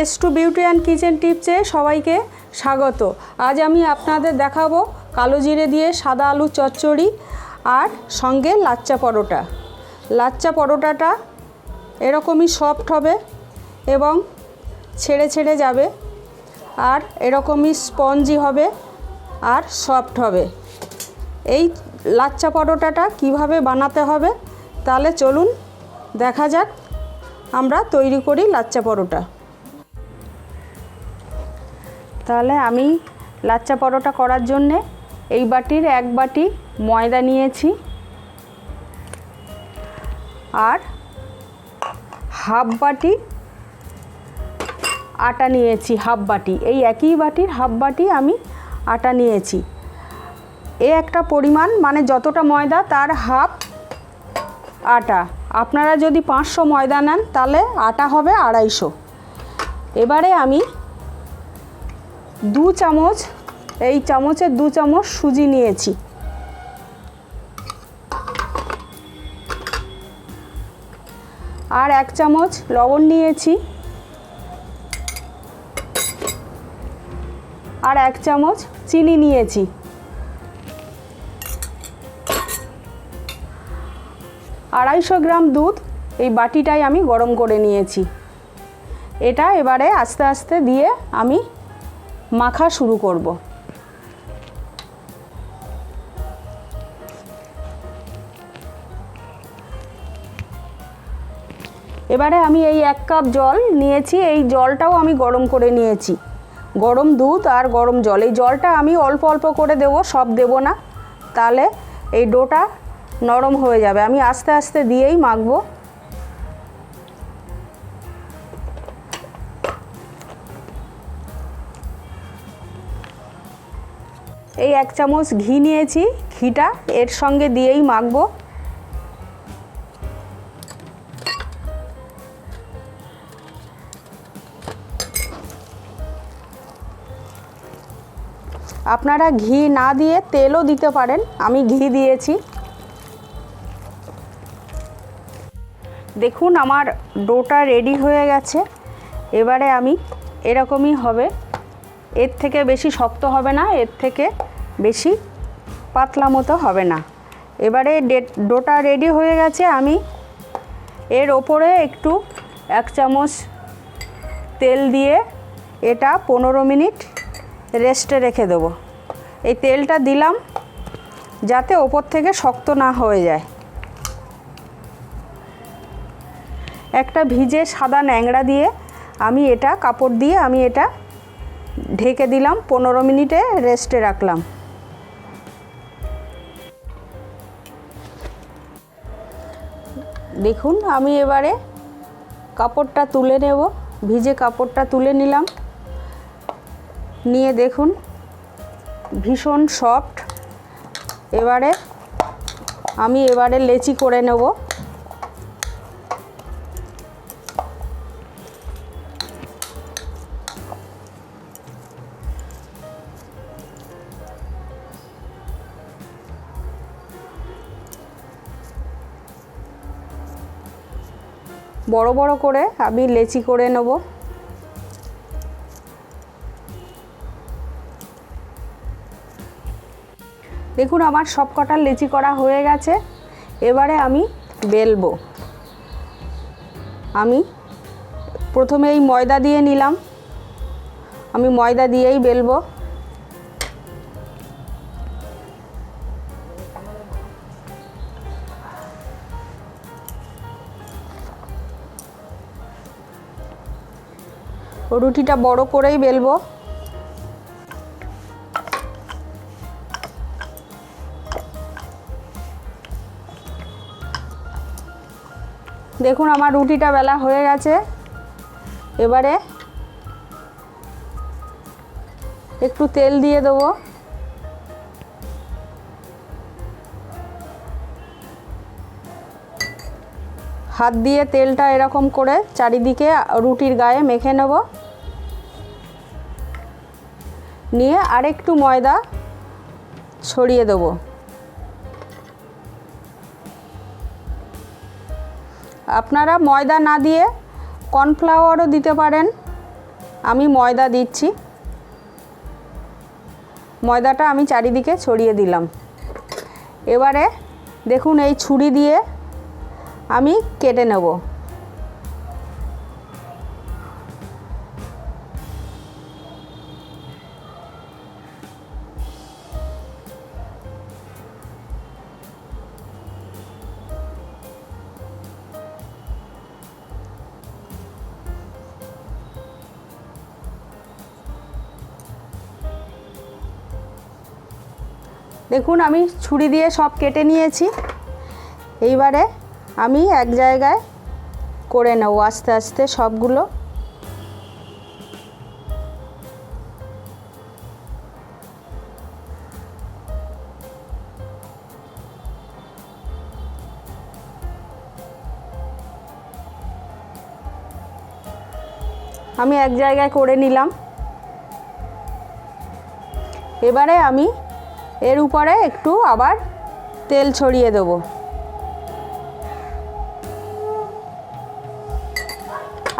S2 beauty and kitchen টিপসে সবাইকে স্বাগত। আজ আমি আপনাদের দেখাবো কালো জিরে দিয়ে সাদা আলু চচ্চড়ি আর সঙ্গে লাচ্চা পরোটা। লাচ্চা পরোটাটা এরকমই সফট হবে এবং ছেড়ে ছেড়ে যাবে, আর এরকমই স্পঞ্জি হবে আর সফট হবে। এই লাচ্চা পরোটাটা কিভাবে বানাতে হবে তাহলে চলুন দেখা যাক আমরা তৈরি করি লাচ্চা পরোটা। তাহলে আমি লাচ্চা পরোটা করার জন্যে এই বাটির 1 বাটি ময়দা নিয়েছি আর হাফ বাটি আটা নিয়েছি। হাফ বাটি, এই একই বাটির হাফ বাটি আমি আটা নিয়েছি। এ একটা পরিমাণ, মানে যতটা ময়দা তার হাফ আটা। আপনারা যদি 500 ময়দা নেন তাহলে আটা হবে 250। এবারে আমি 2 চামচ, এই চামচের 2 চামচ সুজি নিয়েছি। আর 1 চামচ লবণ নিয়েছি আর 1 চামচ চিনি নিয়েছি। আড়াইশো গ্রাম দুধ এই বাটিটাই আমি গরম করে নিয়েছি। এটা এবারে আস্তে আস্তে দিয়ে আমি মাখা শুরু করব। এবারে আমি এই 1 কাপ জল নিয়েছি, এই জলটাও আমি গরম করে নিয়েছি। গরম দুধ আর গরম জল, এই জলটা আমি অল্প অল্প করে দেব, সব দেব না, তাহলে এই ডোটা নরম হয়ে যাবে। আমি আস্তে আস্তে দিয়েই মাখবো। এই 1 চামচ ঘি নিয়েছি, ঘিটা এর সঙ্গে দিয়েই মাখবো। আপনারা ঘি না দিয়ে তেলও দিতে পারেন, আমি ঘি দিয়েছি। দেখুন আমার ডোটা রেডি হয়ে গেছে। এবারে আমি এরকমই হবে, এর থেকে বেশি শক্ত হবে না, এর থেকে বেশি পাতলা মতো হবে না। এবারে ডোটা রেডি হয়ে গেছে। আমি এর ওপরে একটু 1 চামচ তেল দিয়ে এটা 15 মিনিট রেস্টে রেখে দেবো। এই তেলটা দিলাম যাতে ওপর থেকে শক্ত না হয়ে যায়। একটা ভিজে সাদা ন্যাংড়া দিয়ে আমি এটা কাপড় দিয়ে আমি এটা ঢেকে দিলাম, 15 মিনিটে রেস্টে রাখলাম। দেখুন আমি এবারে কাপড়টা তুলে নেব, ভিজে কাপড়টা তুলে নিলাম। নিয়ে দেখুন ভীষণ সফট। এবারে আমি লেচি করে নেব। বড় বড় করে আমি লেচি করে নেব। দেখুন আমার সব কটা লেচি করা হয়ে গেছে। এবারে আমি বেলবো। আমি প্রথমে এই ময়দা দিয়ে নিলাম, আমি ময়দা দিয়েই বেলবো। রুটিটা বড় করেই বেলবো। দেখুন আমার রুটিটা বেলা হয়ে গেছে। এবারে একটু তেল দিয়ে দেবো। হাত দিয়ে তেলটা এরকম করে চারিদিকে রুটির গায়ে মেখে নেব। নিয়ে আরেকটু ময়দা ছড়িয়ে দেবো। আপনারা ময়দা না দিয়ে কর্নফ্লাওয়ারও দিতে পারেন, আমি ময়দা দিচ্ছি। ময়দাটা আমি চারিদিকে ছড়িয়ে দিলাম। এবারে দেখুন এই ছুরি দিয়ে আমি কেটে নেব। দেখুন আমি ছুরি দিয়ে সব কেটে নিয়েছি। এইবারে আমি এক জায়গায় করে নেব আস্তে আস্তে সবগুলো। আমি এক জায়গায় করে নিলাম। এবারে আমি এর উপরে একটু আবার তেল ছড়িয়ে দেব।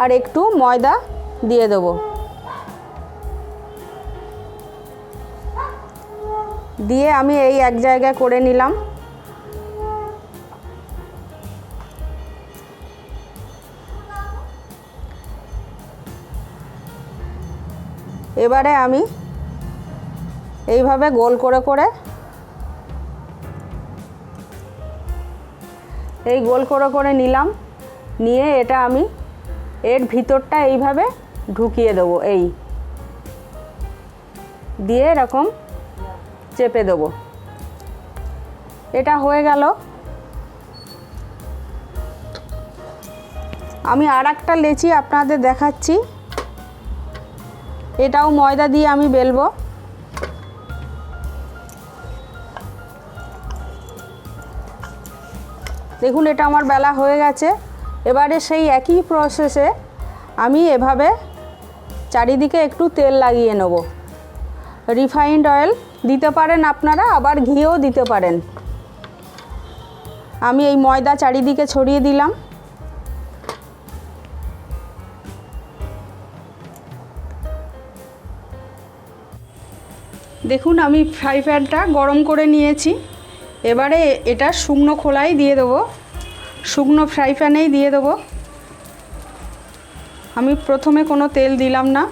আর একটু ময়দা দিয়ে দেব। দিয়ে আমি এই এক জায়গায় করে নিলাম। এবারে আমি এইভাবে গোল করে করে গোল করে করে নিলাম। নিয়ে এটা আমি এর ভিতরটা এইভাবে ঢুকিয়ে দেবো। এই দিয়ে এরকম চেপে দেবো। এটা হয়ে গেল। আমি আর একটা লেচি আপনাদের দেখাচ্ছি। এটাও ময়দা দিয়ে আমি বেলবো। দেখুন এটা আমার বেলা হয়ে গেছে। এবারে সেই একই প্রসেসে আমি এভাবে চারিদিকে একটু তেল লাগিয়ে নেব। রিফাইন্ড অয়েল দিতে পারেন আপনারা, আবার ঘিও দিতে পারেন। আমি এই ময়দা চারিদিকে ছড়িয়ে দিলাম। দেখুন আমি ফ্রাই প্যানটা গরম করে নিয়েছি। এবারে এটা শুকনো খোলাই দিয়ে দেবো, শুকনো ফ্রাই প্যানেই দিয়ে দেবো। আমি প্রথমে কোনো তেল দিলাম না।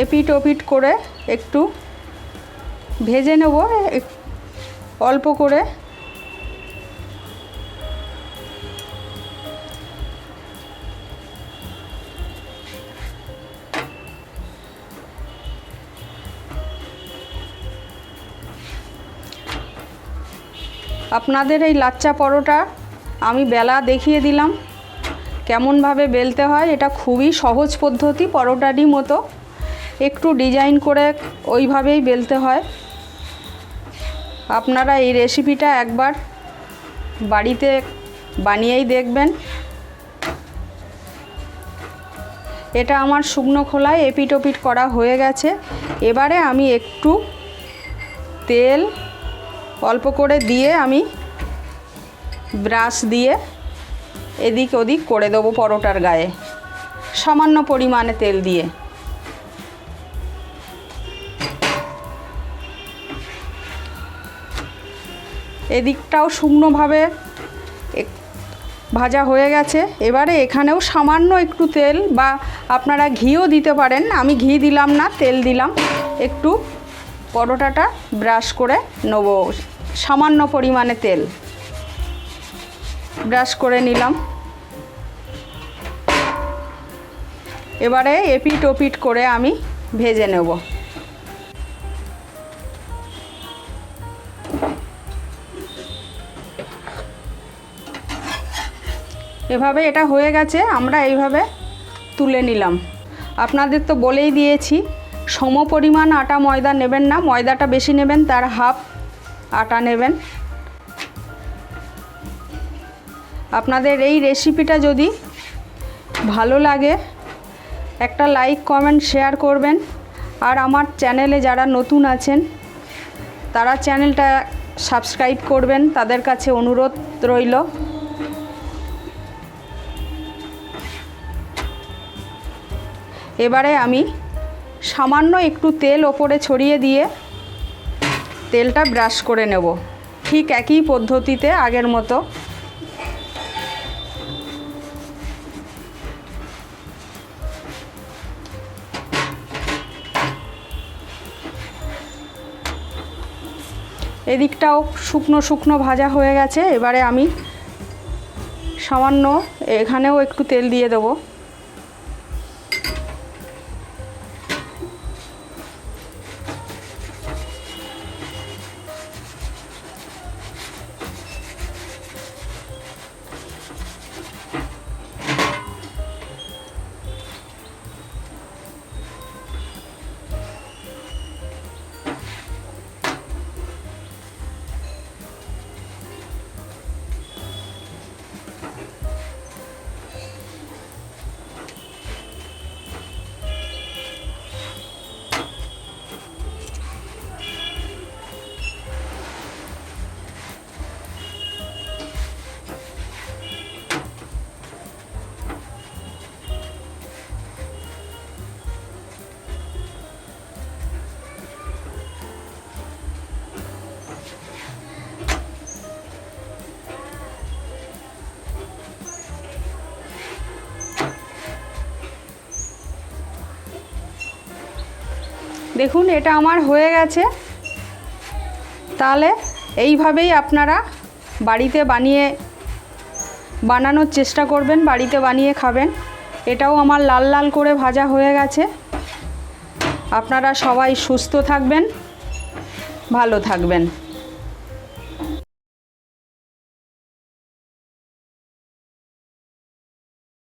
এপিট ওপিট করে একটু ভেজে নেব অল্প করে। আপনাদের এই লাচ্চা পরোটা আমি বেলা দেখিয়ে দিলাম কেমনভাবে বেলতে হয়। এটা খুবই সহজ পদ্ধতি, পরোটারই মতো। একটু ডিজাইন করে ওইভাবেই বেলতে হয়। আপনারা এই রেসিপিটা একবার বাড়িতে বানিয়েই দেখবেন। এটা আমার শুকনো খোলায় এপিট ওপিট করা হয়ে গেছে। এবারে আমি একটু তেল অল্প করে দিয়ে আমি ব্রাশ দিয়ে এদিক ওদিক করে দেবো পরোটার গায়ে, সামান্য পরিমাণে তেল দিয়ে। এদিকটাও শুকনোভাবে ভাজা হয়ে গেছে। এবারে এখানেও সামান্য একটু তেল বা আপনারা ঘিও দিতে পারেন। আমি ঘি দিলাম না, তেল দিলাম। একটু পরোটাটা ব্রাশ করে নেব, সামান্য পরিমাণে তেল ব্রাশ করে নিলাম। এবারে এপিট ওপিট করে আমি ভেজে নেব। এভাবে এটা হয়ে গেছে। আমরা এইভাবে তুলে নিলাম। আপনাদের তো বলেই দিয়েছি সম পরিমাণ আটা ময়দা নেবেন না, ময়দাটা বেশি নেবেন, তার হাফ আটা নেবেন। আপনাদের এই রেসিপিটা যদি ভালো লাগে একটা লাইক কমেন্ট শেয়ার করবেন। আর আমার চ্যানেলে যারা নতুন আছেন তারা চ্যানেলটা সাবস্ক্রাইব করবেন, তাদের কাছে অনুরোধ রইল। এবারে আমি সামান্য একটু তেল ওপরে ছড়িয়ে দিয়ে তেলটা ব্রাশ করে নেব, ঠিক একই পদ্ধতিতে আগের মতো। এদিকটাও শুকনো শুকনো ভাজা হয়ে গেছে। এবারে আমি সামান্য এখানেও একটু তেল দিয়ে দেবো। দেখুন এটা আমার হয়ে গেছে। তাহলে এইভাবেই আপনারা বাড়িতে বানানোর চেষ্টা করবেন, বাড়িতে বানিয়ে খাবেন। এটাও আমার লাল লাল করে ভাজা হয়ে গেছে। আপনারা সবাই সুস্থ থাকবেন, ভালো থাকবেন।